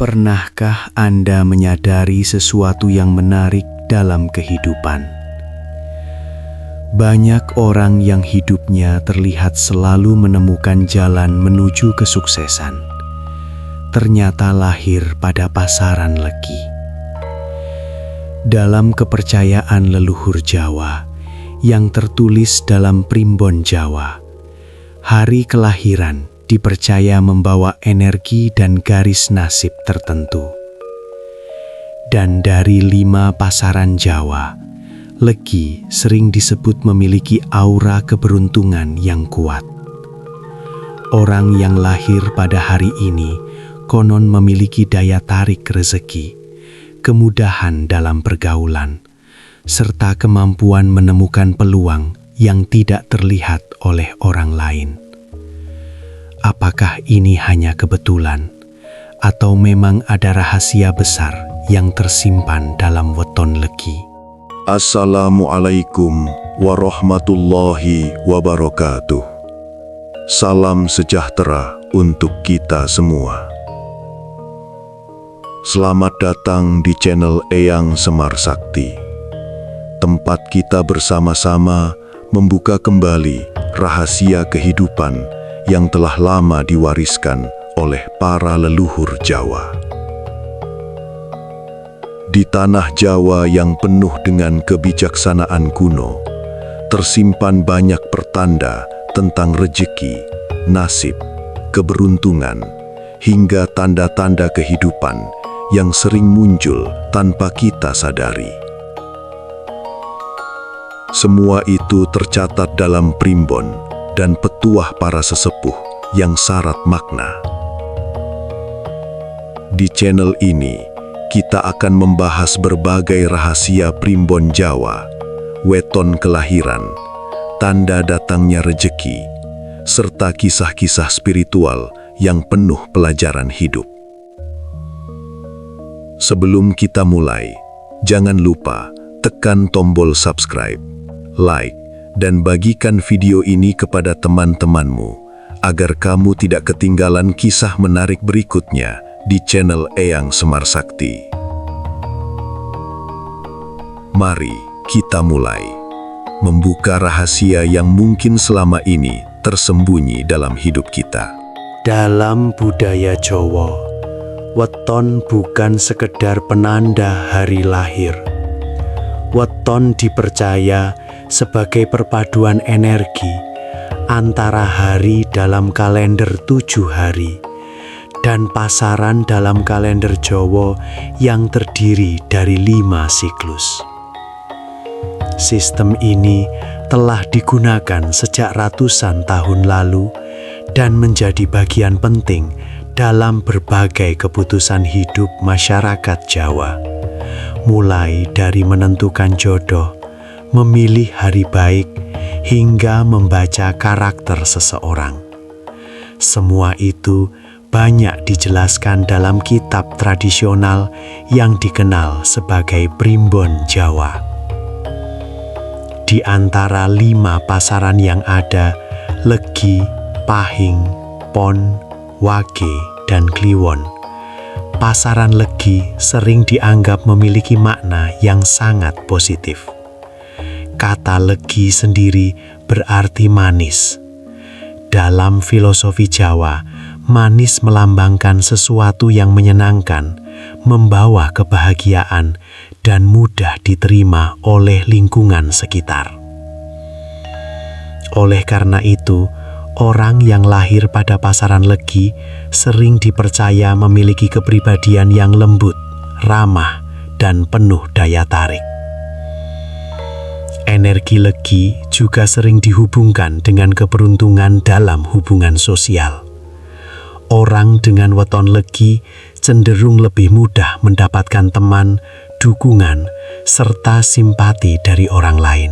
Pernahkah Anda menyadari sesuatu yang menarik dalam kehidupan? Banyak orang yang hidupnya terlihat selalu menemukan jalan menuju kesuksesan, ternyata lahir pada pasaran legi. Dalam kepercayaan leluhur Jawa yang tertulis dalam Primbon Jawa, hari kelahiran dipercaya membawa energi dan garis nasib tertentu. Dan dari 5 pasaran Jawa, Legi sering disebut memiliki aura keberuntungan yang kuat. Orang yang lahir pada hari ini konon memiliki daya tarik rezeki, kemudahan dalam pergaulan, serta kemampuan menemukan peluang yang tidak terlihat oleh orang lain. Apakah ini hanya kebetulan, atau memang ada rahasia besar yang tersimpan dalam weton Legi? Assalamualaikum warahmatullahi wabarakatuh. Salam sejahtera untuk kita semua. Selamat datang di channel Eyang Semar Sakti, tempat kita bersama-sama membuka kembali rahasia kehidupan yang telah lama diwariskan oleh para leluhur Jawa. Di tanah Jawa yang penuh dengan kebijaksanaan kuno, tersimpan banyak pertanda tentang rejeki, nasib, keberuntungan, hingga tanda-tanda kehidupan yang sering muncul tanpa kita sadari. Semua itu tercatat dalam primbon dan petuah para sesepuh yang syarat makna. Di channel ini, kita akan membahas berbagai rahasia primbon Jawa, weton kelahiran, tanda datangnya rejeki, serta kisah-kisah spiritual yang penuh pelajaran hidup. Sebelum kita mulai, jangan lupa tekan tombol subscribe, like, dan bagikan video ini kepada teman-temanmu, agar kamu tidak ketinggalan kisah menarik berikutnya di channel Eyang Semar Sakti. Mari kita mulai membuka rahasia yang mungkin selama ini tersembunyi dalam hidup kita. Dalam budaya Jawa, weton bukan sekedar penanda hari lahir. Weton dipercaya sebagai perpaduan energi antara hari dalam kalender 7 hari dan pasaran dalam kalender Jawa yang terdiri dari 5 siklus. Sistem ini telah digunakan sejak ratusan tahun lalu dan menjadi bagian penting dalam berbagai keputusan hidup masyarakat Jawa, mulai dari menentukan jodoh, memilih hari baik, hingga membaca karakter seseorang. Semua itu banyak dijelaskan dalam kitab tradisional yang dikenal sebagai Primbon Jawa. Di antara 5 pasaran yang ada, Legi, Pahing, Pon, Wage, dan Kliwon. Pasaran Legi sering dianggap memiliki makna yang sangat positif. Kata Legi sendiri berarti manis. Dalam filosofi Jawa, manis melambangkan sesuatu yang menyenangkan, membawa kebahagiaan, dan mudah diterima oleh lingkungan sekitar. Oleh karena itu, orang yang lahir pada pasaran Legi sering dipercaya memiliki kepribadian yang lembut, ramah, dan penuh daya tarik. Energi Legi juga sering dihubungkan dengan keberuntungan dalam hubungan sosial. Orang dengan weton Legi cenderung lebih mudah mendapatkan teman, dukungan, serta simpati dari orang lain.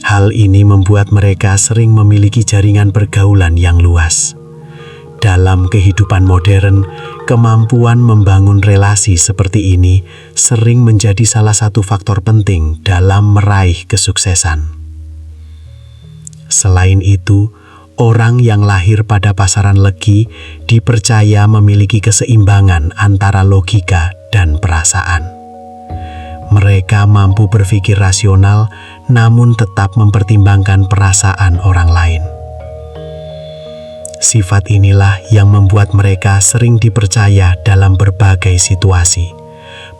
Hal ini membuat mereka sering memiliki jaringan pergaulan yang luas. Dalam kehidupan modern, kemampuan membangun relasi seperti ini sering menjadi salah satu faktor penting dalam meraih kesuksesan. Selain itu, Orang yang lahir pada pasaran legi dipercaya memiliki keseimbangan antara logika dan perasaan. Mereka mampu berpikir rasional namun tetap mempertimbangkan perasaan orang lain. Sifat inilah yang membuat mereka sering dipercaya dalam berbagai situasi,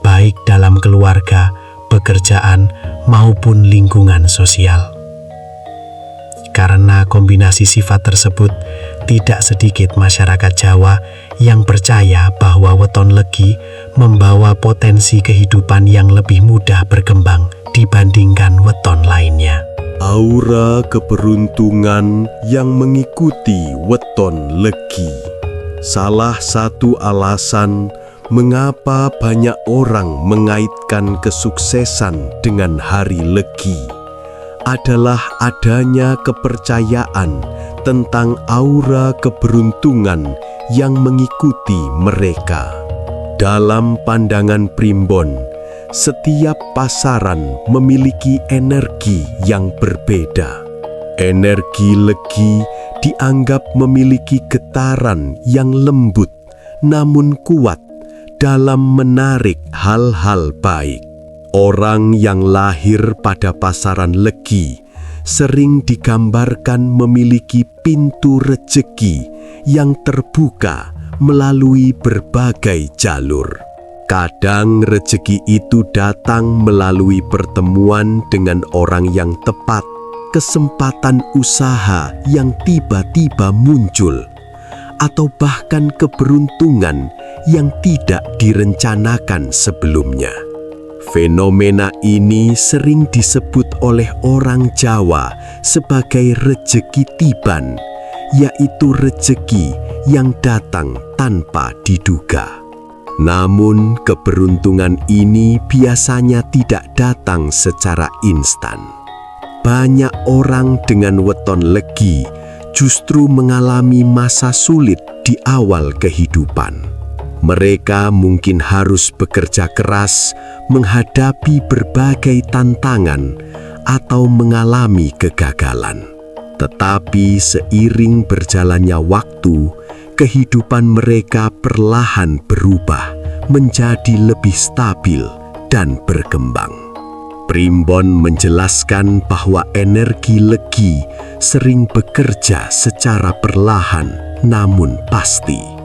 baik dalam keluarga, pekerjaan, maupun lingkungan sosial. Karena kombinasi sifat tersebut, tidak sedikit masyarakat Jawa yang percaya bahwa weton legi membawa potensi kehidupan yang lebih mudah berkembang dibandingkan weton lainnya. Aura keberuntungan yang mengikuti weton legi. Salah satu alasan mengapa banyak orang mengaitkan kesuksesan dengan hari legi adalah adanya kepercayaan tentang aura keberuntungan yang mengikuti mereka. Dalam pandangan primbon, setiap pasaran memiliki energi yang berbeda. Energi legi dianggap memiliki getaran yang lembut namun kuat dalam menarik hal-hal baik. Orang yang lahir pada pasaran legi sering digambarkan memiliki pintu rejeki yang terbuka melalui berbagai jalur. Kadang rejeki itu datang melalui pertemuan dengan orang yang tepat, kesempatan usaha yang tiba-tiba muncul, atau bahkan keberuntungan yang tidak direncanakan sebelumnya. Fenomena ini sering disebut oleh orang Jawa sebagai rejeki tiban, yaitu rejeki yang datang tanpa diduga. Namun, keberuntungan ini biasanya tidak datang secara instan. Banyak orang dengan weton legi justru mengalami masa sulit di awal kehidupan. Mereka mungkin harus bekerja keras, menghadapi berbagai tantangan, atau mengalami kegagalan. Tetapi seiring berjalannya waktu, kehidupan mereka perlahan berubah menjadi lebih stabil dan berkembang. Primbon menjelaskan bahwa energi legi sering bekerja secara perlahan namun pasti.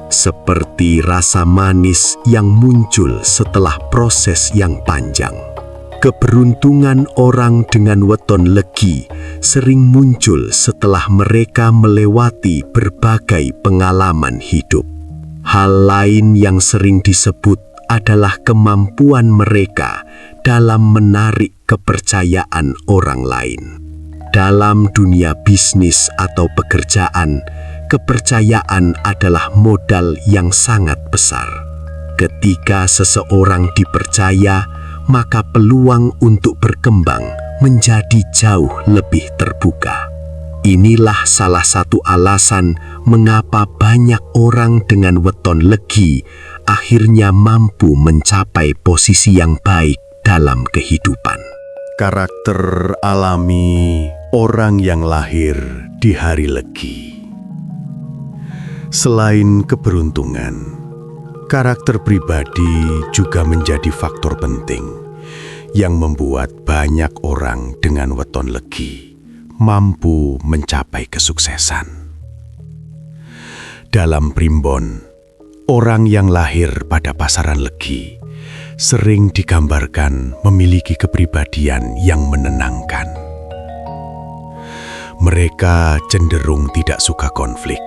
Seperti rasa manis yang muncul setelah proses yang panjang. Keberuntungan orang dengan weton legi sering muncul setelah mereka melewati berbagai pengalaman hidup. Hal lain yang sering disebut adalah kemampuan mereka dalam menarik kepercayaan orang lain. Dalam dunia bisnis atau pekerjaan, kepercayaan adalah modal yang sangat besar. Ketika seseorang dipercaya, maka peluang untuk berkembang menjadi jauh lebih terbuka. Inilah salah satu alasan mengapa banyak orang dengan weton legi akhirnya mampu mencapai posisi yang baik dalam kehidupan. Karakter alami orang yang lahir di hari legi. Selain keberuntungan, karakter pribadi juga menjadi faktor penting yang membuat banyak orang dengan weton legi mampu mencapai kesuksesan. Dalam primbon, orang yang lahir pada pasaran legi sering digambarkan memiliki kepribadian yang menenangkan. Mereka cenderung tidak suka konflik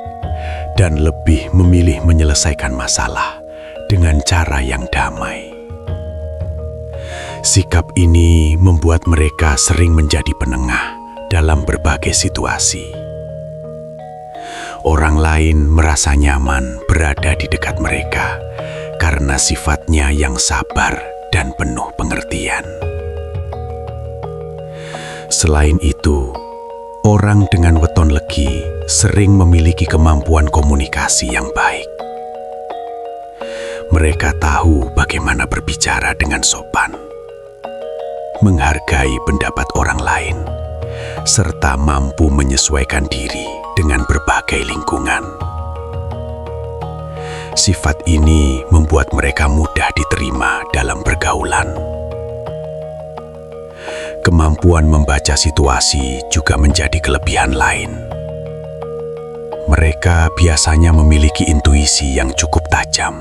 dan lebih memilih menyelesaikan masalah dengan cara yang damai. Sikap ini membuat mereka sering menjadi penengah dalam berbagai situasi. Orang lain merasa nyaman berada di dekat mereka karena sifatnya yang sabar dan penuh pengertian. Selain itu, orang dengan weton legi sering memiliki kemampuan komunikasi yang baik. Mereka tahu bagaimana berbicara dengan sopan, menghargai pendapat orang lain, serta mampu menyesuaikan diri dengan berbagai lingkungan. Sifat ini membuat mereka mudah diterima dalam pergaulan. Kemampuan membaca situasi juga menjadi kelebihan lain. Mereka biasanya memiliki intuisi yang cukup tajam.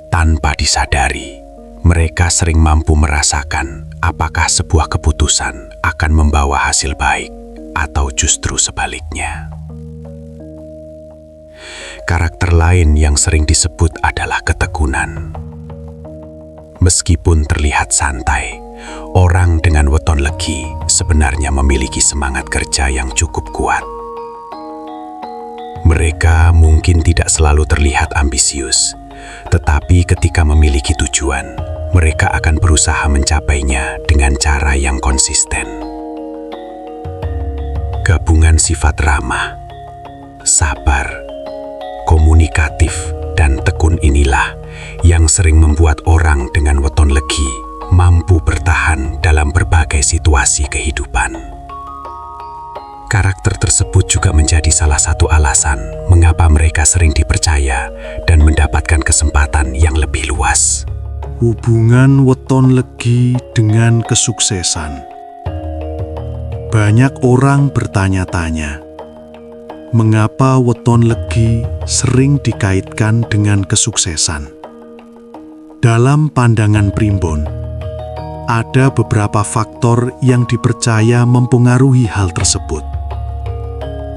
Tanpa disadari, mereka sering mampu merasakan apakah sebuah keputusan akan membawa hasil baik atau justru sebaliknya. Karakter lain yang sering disebut adalah ketekunan. Meskipun terlihat santai, orang dengan weton legi sebenarnya memiliki semangat kerja yang cukup kuat. Mereka mungkin tidak selalu terlihat ambisius, tetapi ketika memiliki tujuan, mereka akan berusaha mencapainya dengan cara yang konsisten. Gabungan sifat ramah, sabar, komunikatif, dan tekun inilah yang sering membuat orang dengan weton legi mampu bertahan dalam berbagai situasi kehidupan. Karakter tersebut juga menjadi salah satu alasan mengapa mereka sering dipercaya dan mendapatkan kesempatan yang lebih luas. Hubungan weton legi dengan kesuksesan. Banyak orang bertanya-tanya, mengapa weton legi sering dikaitkan dengan kesuksesan? Dalam pandangan primbon, ada beberapa faktor yang dipercaya mempengaruhi hal tersebut.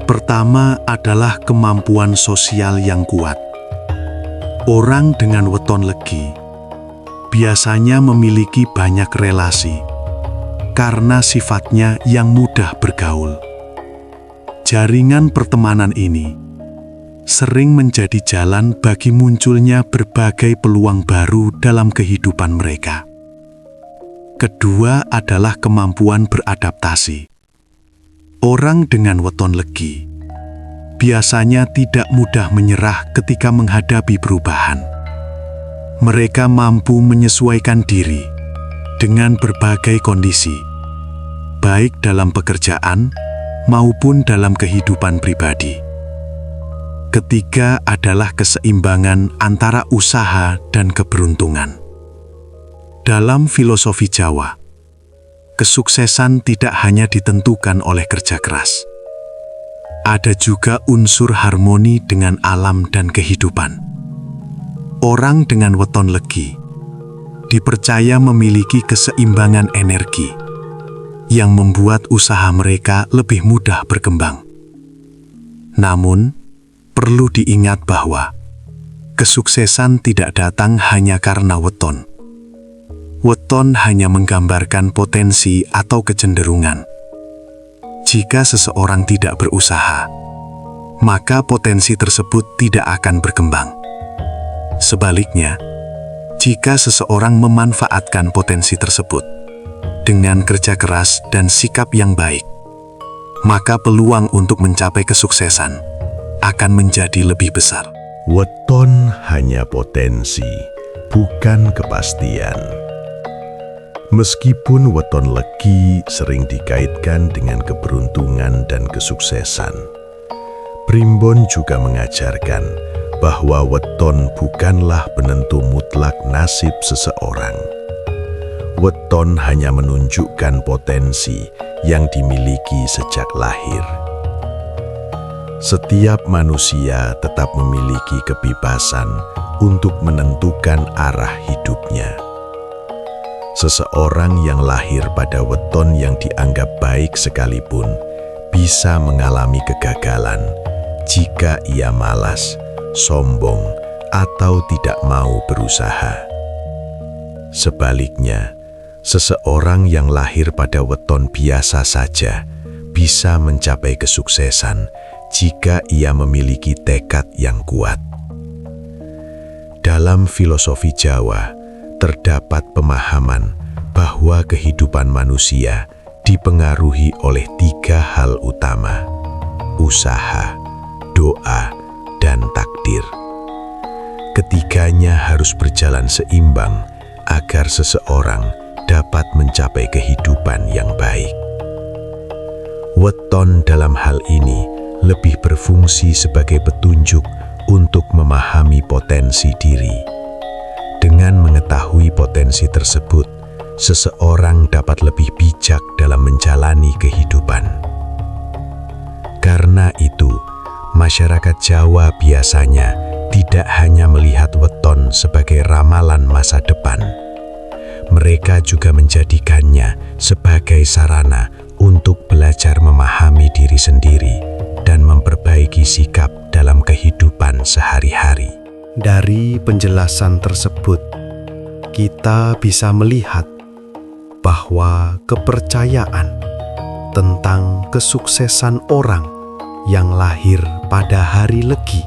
Pertama adalah kemampuan sosial yang kuat. Orang dengan weton legi biasanya memiliki banyak relasi karena sifatnya yang mudah bergaul. Jaringan pertemanan ini sering menjadi jalan bagi munculnya berbagai peluang baru dalam kehidupan mereka. Kedua adalah kemampuan beradaptasi. Orang dengan weton legi biasanya tidak mudah menyerah ketika menghadapi perubahan. Mereka mampu menyesuaikan diri dengan berbagai kondisi, baik dalam pekerjaan maupun dalam kehidupan pribadi. Ketiga adalah keseimbangan antara usaha dan keberuntungan. Dalam filosofi Jawa, kesuksesan tidak hanya ditentukan oleh kerja keras. Ada juga unsur harmoni dengan alam dan kehidupan. Orang dengan weton legi dipercaya memiliki keseimbangan energi yang membuat usaha mereka lebih mudah berkembang. Namun, perlu diingat bahwa kesuksesan tidak datang hanya karena weton. Weton hanya menggambarkan potensi atau kecenderungan. Jika seseorang tidak berusaha, maka potensi tersebut tidak akan berkembang. Sebaliknya, jika seseorang memanfaatkan potensi tersebut dengan kerja keras dan sikap yang baik, maka peluang untuk mencapai kesuksesan akan menjadi lebih besar. Weton hanya potensi, bukan kepastian. Meskipun weton legi sering dikaitkan dengan keberuntungan dan kesuksesan, primbon juga mengajarkan bahwa weton bukanlah penentu mutlak nasib seseorang. Weton hanya menunjukkan potensi yang dimiliki sejak lahir. Setiap manusia tetap memiliki kebebasan untuk menentukan arah hidupnya. Seseorang yang lahir pada weton yang dianggap baik sekalipun bisa mengalami kegagalan jika ia malas, sombong, atau tidak mau berusaha. Sebaliknya, seseorang yang lahir pada weton biasa saja bisa mencapai kesuksesan jika ia memiliki tekad yang kuat. Dalam filosofi Jawa, terdapat pemahaman bahwa kehidupan manusia dipengaruhi oleh 3 hal utama: usaha, doa, dan takdir. Ketiganya harus berjalan seimbang agar seseorang dapat mencapai kehidupan yang baik. Weton dalam hal ini lebih berfungsi sebagai petunjuk untuk memahami potensi diri. Dengan mengetahui potensi tersebut, seseorang dapat lebih bijak dalam menjalani kehidupan. Karena itu, masyarakat Jawa biasanya tidak hanya melihat weton sebagai ramalan masa depan. Mereka juga menjadikannya sebagai sarana untuk belajar memahami diri sendiri dan memperbaiki sikap dalam kehidupan sehari-hari. Dari penjelasan tersebut, kita bisa melihat bahwa kepercayaan tentang kesuksesan orang yang lahir pada hari Legi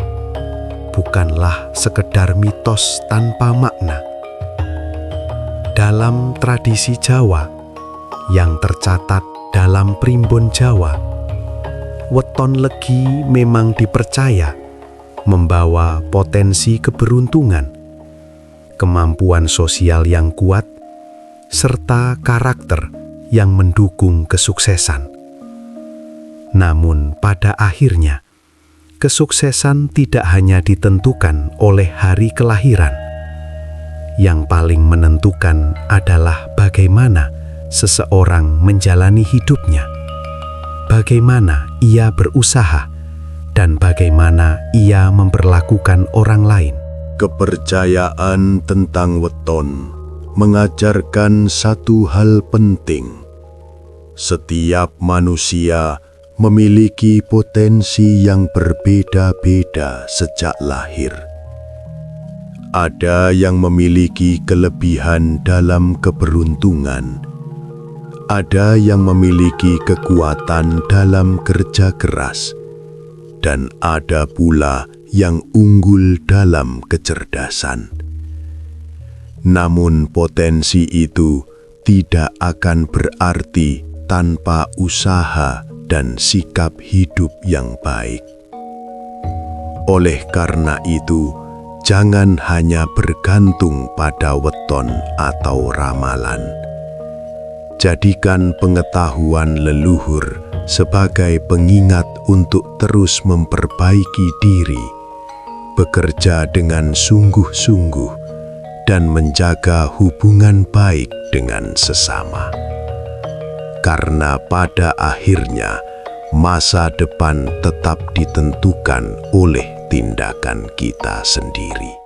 bukanlah sekedar mitos tanpa makna. Dalam tradisi Jawa yang tercatat dalam Primbon Jawa, weton Legi memang dipercaya membawa potensi keberuntungan, kemampuan sosial yang kuat, serta karakter yang mendukung kesuksesan. Namun pada akhirnya, kesuksesan tidak hanya ditentukan oleh hari kelahiran. Yang paling menentukan adalah bagaimana seseorang menjalani hidupnya, bagaimana ia berusaha, dan bagaimana ia memperlakukan orang lain. Kepercayaan tentang weton mengajarkan satu hal penting. Setiap manusia memiliki potensi yang berbeda-beda sejak lahir. Ada yang memiliki kelebihan dalam keberuntungan, ada yang memiliki kekuatan dalam kerja keras, dan ada pula yang unggul dalam kecerdasan. Namun potensi itu tidak akan berarti tanpa usaha dan sikap hidup yang baik. Oleh karena itu, jangan hanya bergantung pada weton atau ramalan. Jadikan pengetahuan leluhur sebagai pengingat untuk terus memperbaiki diri, bekerja dengan sungguh-sungguh, dan menjaga hubungan baik dengan sesama. Karena pada akhirnya, masa depan tetap ditentukan oleh tindakan kita sendiri.